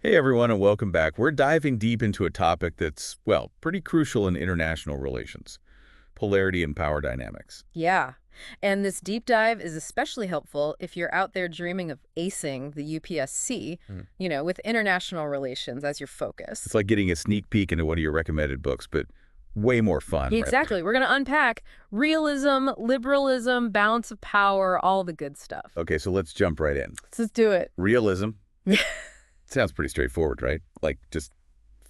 Hey everyone, and welcome back. We're diving deep into a topic that's, well, pretty crucial in international relations: polarity and power dynamics. Yeah. And this deep dive is especially helpful if you're out there dreaming of acing the UPSC, Hmm. with international relations as your It's focus. like getting a sneak peek into one of your recommended books, but way more fun, right? Exactly. We're going to unpack realism, liberalism, balance of power, all the good stuff. Okay, so let's jump right in. Let's just do it. Realism sounds pretty straightforward, right? Like just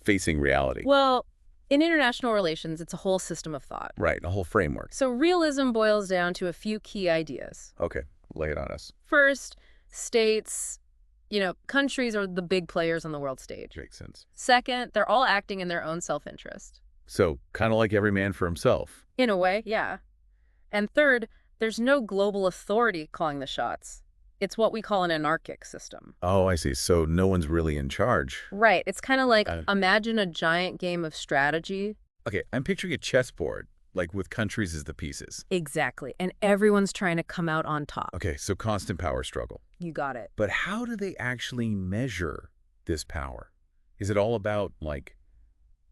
facing reality. Well, in international relations, it's a whole system of thought. Right, a whole framework. So realism boils down to a few key ideas. Okay, lay it on us. First, states, countries are the big players on the world stage. Makes sense. Second, they're all acting in their own self-interest. So, kind of like every man for himself. In a way, yeah. And third, there's no global authority calling the shots. It's what we call an anarchic system. Oh, I see. So no one's really in charge. Right. It's kind of like Uh, imagine a giant game of strategy. okay, I'm picturing a chessboard, like with countries as the pieces. Exactly. And everyone's trying to come out on top. Okay, so constant power struggle. You got it. But how do they actually measure this power? Is it all about, like,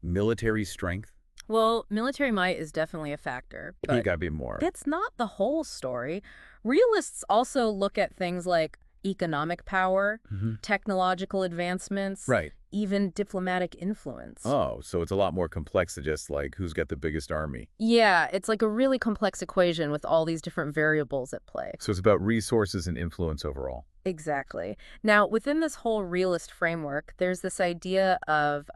military strength? Well, military might is definitely a factor, You but gotta be more. that's not the whole story. Realists also look at things like economic power, Hmm. technological advancements, Right. even diplomatic influence. Oh, so it's a lot more complex than just, like, who's got the biggest army. Yeah, it's like a really complex equation with all these different variables at play. So it's about resources and influence overall. Exactly. Now, within this whole realist framework, there's this idea of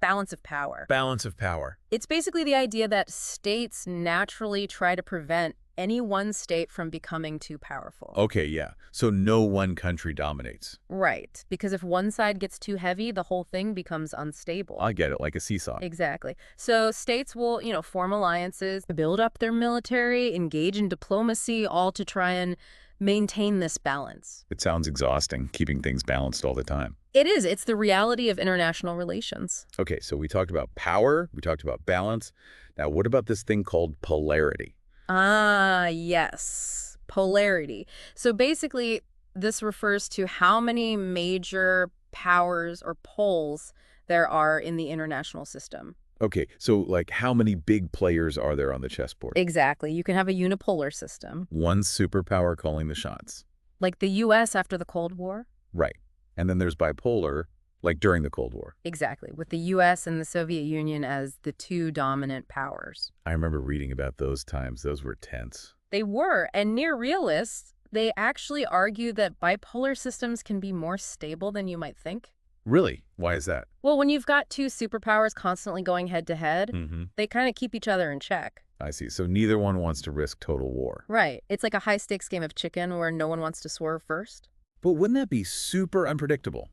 balance of power. Balance of power. It's basically the idea that states naturally try to prevent any one state from becoming too powerful. Okay, yeah. So no one country dominates. Right, because if one side gets too heavy, the whole thing becomes unstable. I get it, like a seesaw. Exactly. So states will, form alliances, build up their military, engage in diplomacy, all to try and maintain this balance. It sounds exhausting, keeping things balanced all the time. It is. It's the reality of international relations. Okay, so we talked about power, we talked about balance. Now, what about this thing called polarity? Ah, yes. Polarity. So basically, this refers to how many major powers or poles there are in the international system. Okay, so like how many big players are there on the chessboard? Exactly. You can have a unipolar system, One superpower calling the shots. like the U.S. after the Cold War. Right. And then there's bipolar, like during the Cold War. Exactly, with the U.S. and the Soviet Union as the two dominant powers. I remember reading about those times. Those were tense. They were, and neorealists, they actually argue that bipolar systems can be more stable than you might think. Really? Why is that? Well, when you've got two superpowers constantly going head to head, Mm-hmm. they kind of keep each other in check. I see. So neither one wants to risk total war. Right. It's like a high-stakes game of chicken where no one wants to swerve first. But wouldn't that be super unpredictable?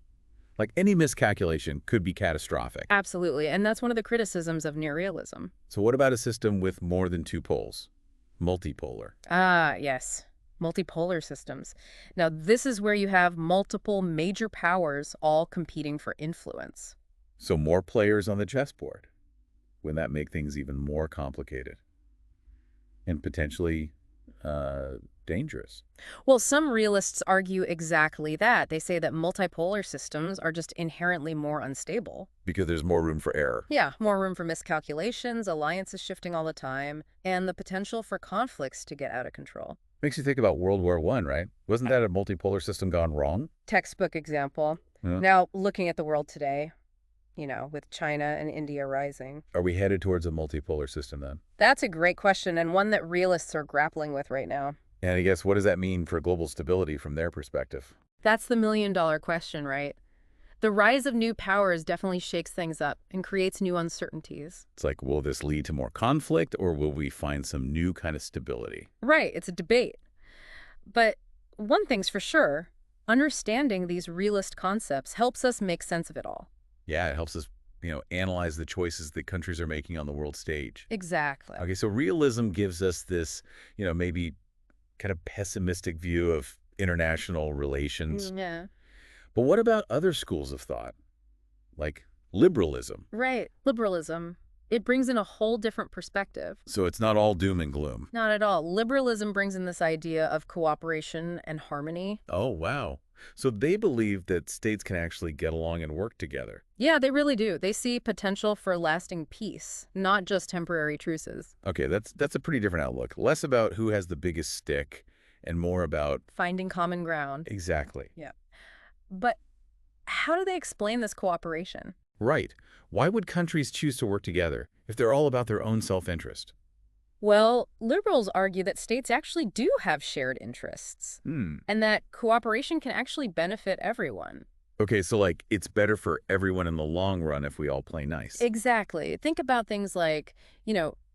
Like any miscalculation could be catastrophic. Absolutely, and that's one of the criticisms of neorealism. So what about a system with more than two poles? Multipolar. Ah, yes. Multipolar systems. Now, this is where you have multiple major powers all competing for influence. So more players on the chessboard. Wouldn't that make things even more complicated? And potentially dangerous. Well, some realists argue exactly that. They say that multipolar systems are just inherently more unstable. Because there's more room for error. Yeah, more room for miscalculations, alliances shifting all the time, and the potential for conflicts to get out of control. Makes you think about World War I, right? Wasn't that a multipolar system gone wrong? Textbook example. Yeah. Now, looking at the world today, with China and India rising. Are we headed towards a multipolar system then? That's a great question, and one that realists are grappling with right now. And I guess what does that mean for global stability from their perspective? That's the million-dollar question, right? The rise of new powers definitely shakes things up and creates new uncertainties. It's like, will this lead to more conflict or will we find some new kind of stability? Right, it's a debate. But one thing's for sure, understanding these realist concepts helps us make sense of it all. Yeah, it helps us, analyze the choices that countries are making on the world stage. Exactly. Okay, so realism gives us this, maybe kind of pessimistic view of international relations. Yeah. But what about other schools of thought, like liberalism? Right, liberalism. It brings in a whole different perspective. So it's not all doom and gloom. Not at all. Liberalism brings in this idea of cooperation and harmony. Oh, wow. So they believe that states can actually get along and work together. Yeah, they really do. They see potential for lasting peace, not just temporary truces. Okay, that's a pretty different outlook. Less about who has the biggest stick and more about Finding common ground. exactly. Yeah. But how do they explain this cooperation? Right. Why would countries choose to work together if they're all about their own self-interest? Well, liberals argue that states actually do have shared interests, Hmm. and that cooperation can actually benefit everyone. Okay, so like it's better for everyone in the long run if we all play nice. Exactly. Think about things like,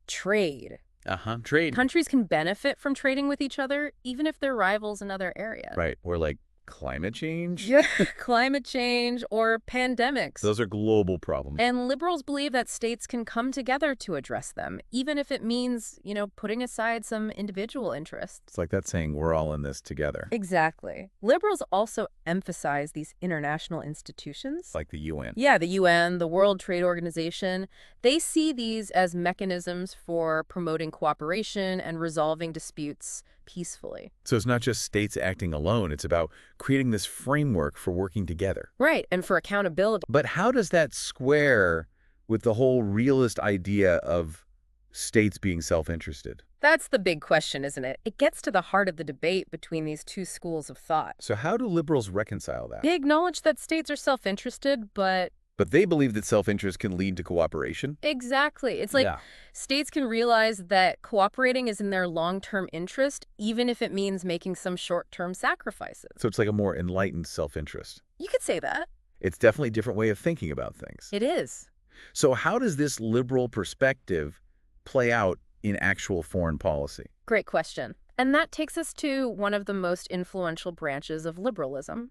trade. Uh-huh. Trade. Countries can benefit from trading with each other, even if they're rivals in other areas. Right. Or like climate change. Yeah, climate change or pandemics. Those are global problems. And liberals believe that states can come together to address them, even if it means, putting aside some individual interests. It's like that saying, we're all in this together. Exactly. Liberals also emphasize these international institutions. Like the UN. Yeah, the UN, the World Trade Organization. They see these as mechanisms for promoting cooperation and resolving disputes peacefully. So it's not just states acting alone. It's about creating this framework for working together. Right, and for accountability. But how does that square with the whole realist idea of states being self-interested? That's the big question, isn't it? It gets to the heart of the debate between these two schools of thought. So how do liberals reconcile that? They acknowledge that states are self-interested, but But they believe that self-interest can lead to cooperation? exactly. It's like Yeah. states can realize that cooperating is in their long-term interest, even if it means making some short-term sacrifices. So it's like a more enlightened self-interest. You could say that. It's definitely a different way of thinking about things. It is. So how does this liberal perspective play out in actual foreign policy? Great question. And that takes us to one of the most influential branches of liberalism,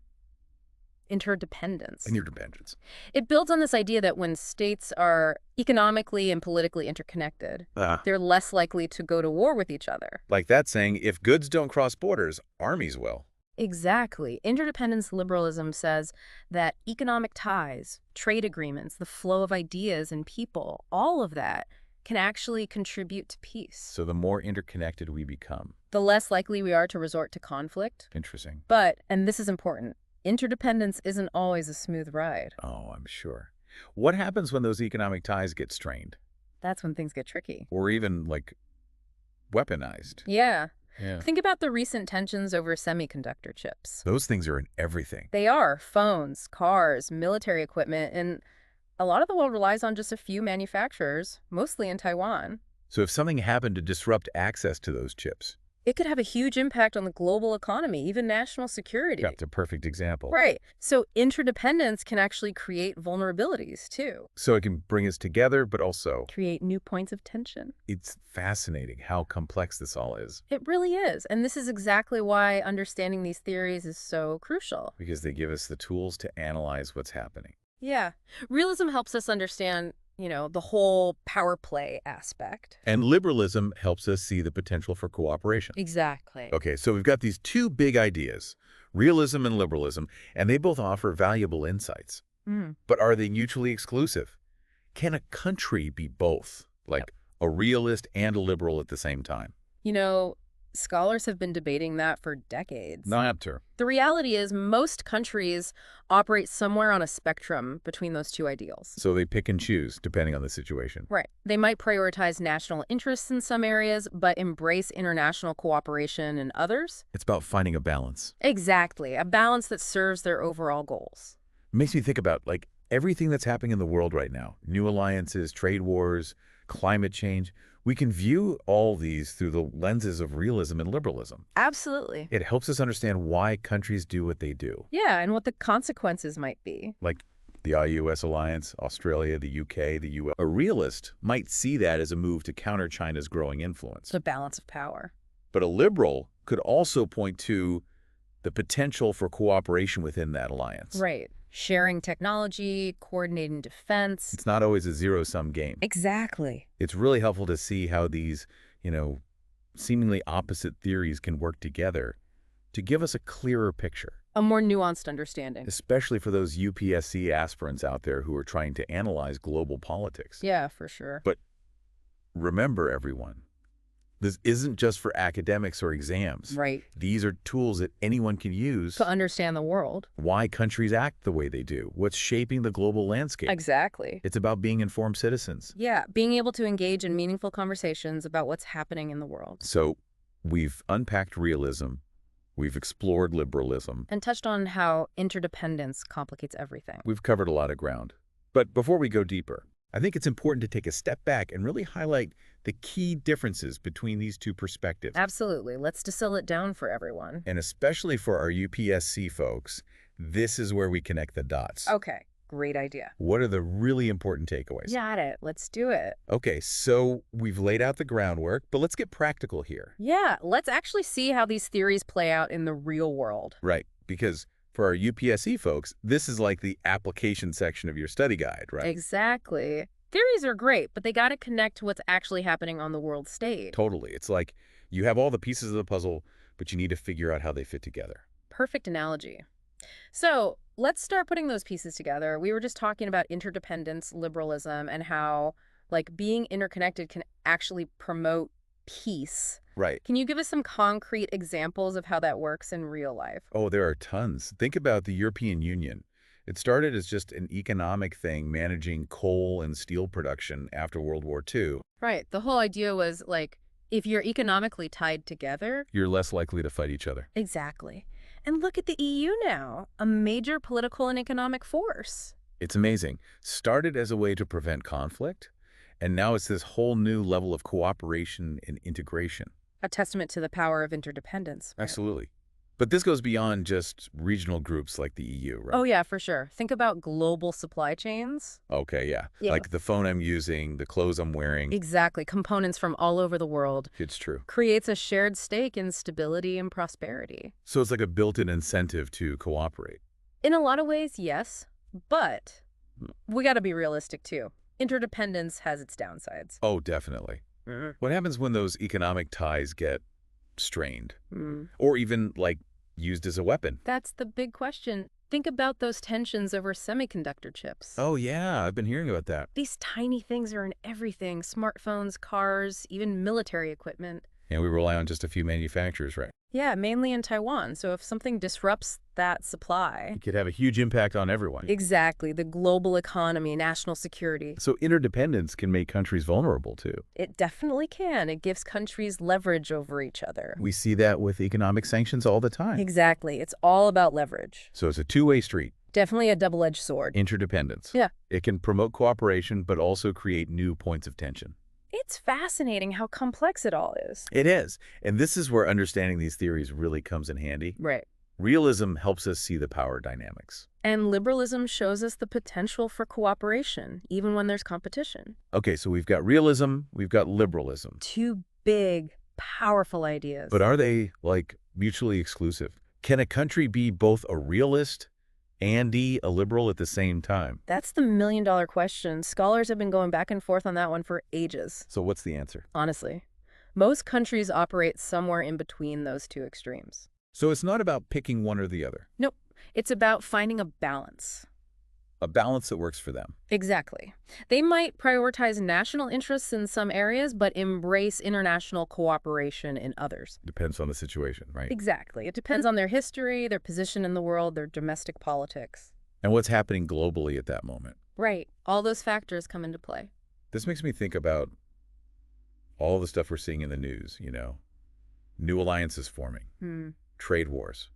interdependence. Interdependence. It builds on this idea that when states are economically and politically interconnected, they're less likely to go to war with each other. Like that saying, if goods don't cross borders, armies will. Exactly. Interdependence liberalism says that economic ties, trade agreements, the flow of ideas and people, all of that can actually contribute to peace. So the more interconnected we become. The less likely we are to resort to conflict. Interesting. But, and this is important, interdependence isn't always a smooth ride. Oh, I'm sure. What happens when those economic ties get strained? That's when things get tricky. Or even, like, weaponized? Yeah. Yeah. Think about the recent tensions over semiconductor chips. Those things are in everything. They are phones, cars, military equipment, and a lot of the world relies on just a few manufacturers, mostly in Taiwan. So if something happened to disrupt access to those chips, It could have a huge impact on the global economy, even national security. that's a perfect example. Right. So interdependence can actually create vulnerabilities, too. So it can bring us together, but also Create new points of tension. it's fascinating how complex this all is It really is. And this is exactly why understanding these theories is so crucial. because they give us the tools to analyze what's happening. Yeah. Realism helps us understand, the whole power play aspect. And liberalism helps us see the potential for cooperation. Exactly. Okay, so we've got these two big ideas, realism and liberalism, and they both offer valuable insights. Mm. But are they mutually exclusive? Can a country be both, like a realist and a liberal at the same time? Scholars have been debating that for decades. Not true. The reality is most countries operate somewhere on a spectrum between those two ideals. So they pick and choose depending on the situation. Right. They might prioritize national interests in some areas, but embrace international cooperation in others. It's about finding a balance. Exactly. A balance that serves their overall goals. It makes me think about, like, everything that's happening in the world right now. New alliances, trade wars, climate change. We can view all these through the lenses of realism and liberalism. Absolutely. It helps us understand why countries do what they do. Yeah, and what the consequences might be. Like the EU-US alliance, Australia, the UK, the US. A realist might see that as a move to counter China's growing influence. The balance of power. But a liberal could also point to the potential for cooperation within that alliance. Right. Sharing technology, coordinating defense. It's not always a zero-sum game. Exactly. It's really helpful to see how these, seemingly opposite theories can work together to give us a clearer picture. A more nuanced understanding. Especially for those UPSC aspirants out there who are trying to analyze global politics. Yeah, for sure. But remember, everyone, This isn't just for academics or exams. Right. These are tools that anyone can use. To understand the world. Why countries act the way they do. What's shaping the global landscape. Exactly. It's about being informed citizens. Yeah, being able to engage in meaningful conversations about what's happening in the world. So we've unpacked realism. We've explored liberalism. And touched on how interdependence complicates everything. We've covered a lot of ground. But before we go deeper, I think it's important to take a step back and really highlight the key differences between these two perspectives. Absolutely. Let's distill it down for everyone. And especially for our UPSC folks, this is where we connect the dots. Okay, great idea. What are the really important takeaways? Got it. Let's do it. Okay, so we've laid out the groundwork, but let's get practical here. Yeah, let's actually see how these theories play out in the real world. Right, because for our UPSC folks, this is like the application section of your study guide, right? Exactly. Theories are great, but they got to connect to what's actually happening on the world stage. Totally. It's like you have all the pieces of the puzzle, but you need to figure out how they fit together. Perfect analogy. So let's start putting those pieces together. We were just talking about interdependence, liberalism, and how being interconnected can actually promote peace. Right. Can you give us some concrete examples of how that works in real life? Oh, there are tons. Think about the European Union. It started as just an economic thing managing coal and steel production after World War II. Right. The whole idea was if you're economically tied together. You're less likely to fight each other. Exactly. And look at the EU now, a major political and economic force. It's amazing. Started as a way to prevent conflict, and now it's this whole new level of cooperation and integration. A testament to the power of interdependence. Right? Absolutely. But this goes beyond just regional groups like the EU, right? Oh, yeah, for sure. Think about global supply chains. Okay, yeah. Yeah. Like the phone I'm using, the clothes I'm wearing. Exactly. Components from all over the world. It's true. Creates a shared stake in stability and prosperity. So it's like a built-in incentive to cooperate. In a lot of ways, yes. But we got to be realistic, too. Interdependence has its downsides. Oh, definitely. Mm. What happens when those economic ties get strained? Mm. Or even, used as a weapon? That's the big question. Think about those tensions over semiconductor chips. Oh, yeah. I've been hearing about that. These tiny things are in everything. Smartphones, cars, even military equipment. And we rely on just a few manufacturers, right? Yeah, mainly in Taiwan. So if something disrupts that supply... It could have a huge impact on everyone. Exactly. The global economy, national security. So interdependence can make countries vulnerable, too. It definitely can. It gives countries leverage over each other. We see that with economic sanctions all the time. Exactly. It's all about leverage. So it's a two-way street. Definitely a double-edged sword. Interdependence. Yeah. It can promote cooperation, but also create new points of tension. It's fascinating how complex it all is. It is. And this is where understanding these theories really comes in handy. Right. Realism helps us see the power dynamics. And liberalism shows us the potential for cooperation, even when there's competition. Okay, so we've got realism, we've got liberalism. Two big, powerful ideas. But are they, mutually exclusive? Can a country be both a realist and a liberal at the same time? That's the million-dollar question. Scholars have been going back and forth on that one for ages. So what's the answer? Honestly, most countries operate somewhere in between those two extremes. So it's not about picking one or the other. Nope. It's about finding a balance. A balance that works for them. Exactly. They might prioritize national interests in some areas, but embrace international cooperation in others. Depends on the situation, right? Exactly. It depends on their history, their position in the world, their domestic politics. And what's happening globally at that moment. Right. All those factors come into play. This makes me think about all the stuff we're seeing in the news, New alliances forming, trade wars,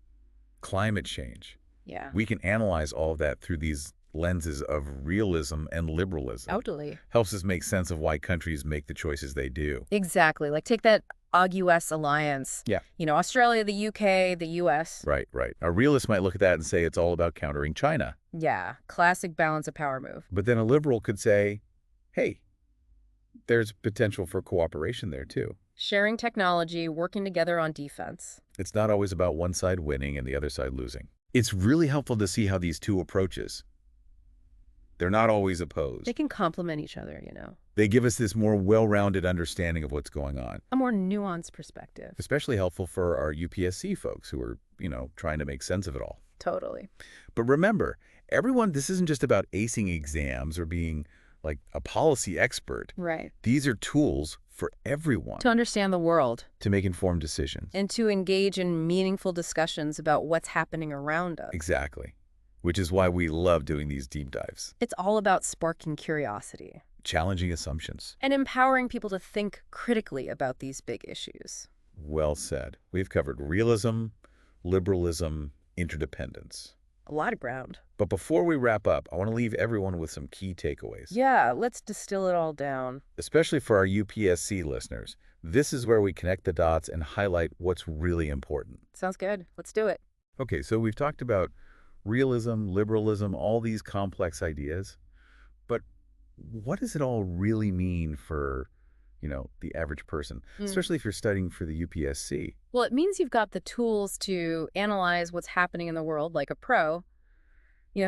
climate change. Yeah. We can analyze all of that through these lenses of realism and liberalism. Totally. Helps us make sense of why countries make the choices they do. Exactly. Take that AUG-US alliance. Yeah. Australia, the UK, the US. Right, right. A realist might look at that and say it's all about countering China. Yeah. Classic balance of power move. But then a liberal could say, hey, there's potential for cooperation there too. Sharing technology, working together on defense. It's not always about one side winning and the other side losing. It's really helpful to see how these two approaches, they're not always opposed. They can complement each other, They give us this more well-rounded understanding of what's going on. A more nuanced perspective. Especially helpful for our UPSC folks who are, trying to make sense of it all. Totally. But remember, this isn't just about acing exams or being like a policy expert. Right. These are tools for everyone To understand the world to make informed decisions. and to engage in meaningful discussions about what's happening around us. Exactly. Which is why we love doing these deep dives. It's all about sparking curiosity Challenging assumptions. and empowering people to think critically about these big issues. Well said. We've covered realism, liberalism, interdependence. A lot of ground. But before we wrap up, I want to leave everyone with some key takeaways. Yeah, let's distill it all down. Especially for our UPSC listeners, this is where we connect the dots and highlight what's really important. Sounds good. Let's do it. Okay, so we've talked about realism, liberalism, all these complex ideas. But what does it all really mean for, the average person, especially if you're studying for the UPSC? Well, it means you've got the tools to analyze what's happening in the world like a pro.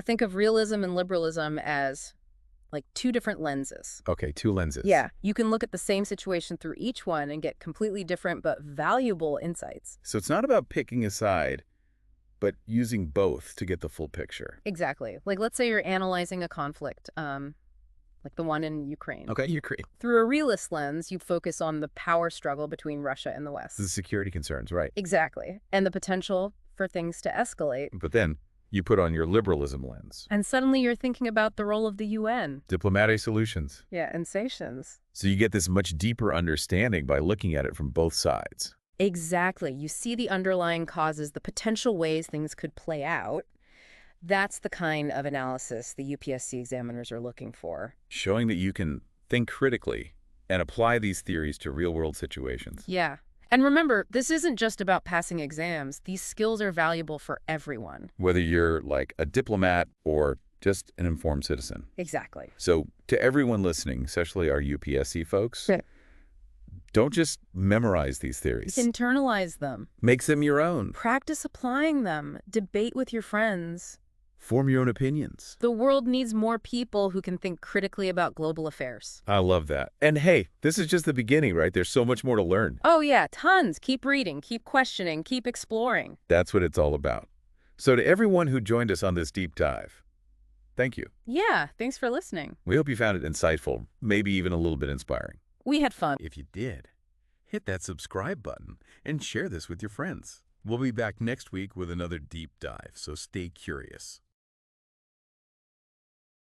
Think of realism and liberalism as like two different lenses. Okay, two lenses. Yeah, you can look at the same situation through each one and get completely different but valuable insights. So it's not about picking a side, but using both to get the full picture. Exactly. Like, let's say you're analyzing a conflict, like the one in Ukraine. Okay, you're great. Through a realist lens, you focus on the power struggle between Russia and the West. The security concerns, right? Exactly. And the potential for things to escalate. But then you put on your liberalism lens. And suddenly you're thinking about the role of the UN. Diplomatic solutions. Yeah, and sanctions. So you get this much deeper understanding by looking at it from both sides. Exactly. You see the underlying causes, the potential ways things could play out. That's the kind of analysis the UPSC examiners are looking for. Showing that you can think critically and apply these theories to real-world situations. Yeah. And remember, this isn't just about passing exams. These skills are valuable for everyone. Whether you're like a diplomat or just an informed citizen. Exactly. So to everyone listening, especially our UPSC folks, don't just memorize these theories. Internalize them. Make them your own. Practice applying them. Debate with your friends. Form your own opinions. The world needs more people who can think critically about global affairs. I love that. And hey, this is just the beginning, right? There's so much more to learn. Oh yeah, tons. Keep reading, keep questioning, keep exploring. That's what it's all about. So to everyone who joined us on this deep dive, thank you. Yeah, thanks for listening. We hope you found it insightful, maybe even a little bit inspiring. We had fun. If you did, hit that subscribe button and share this with your friends. We'll be back next week with another deep dive, so stay curious.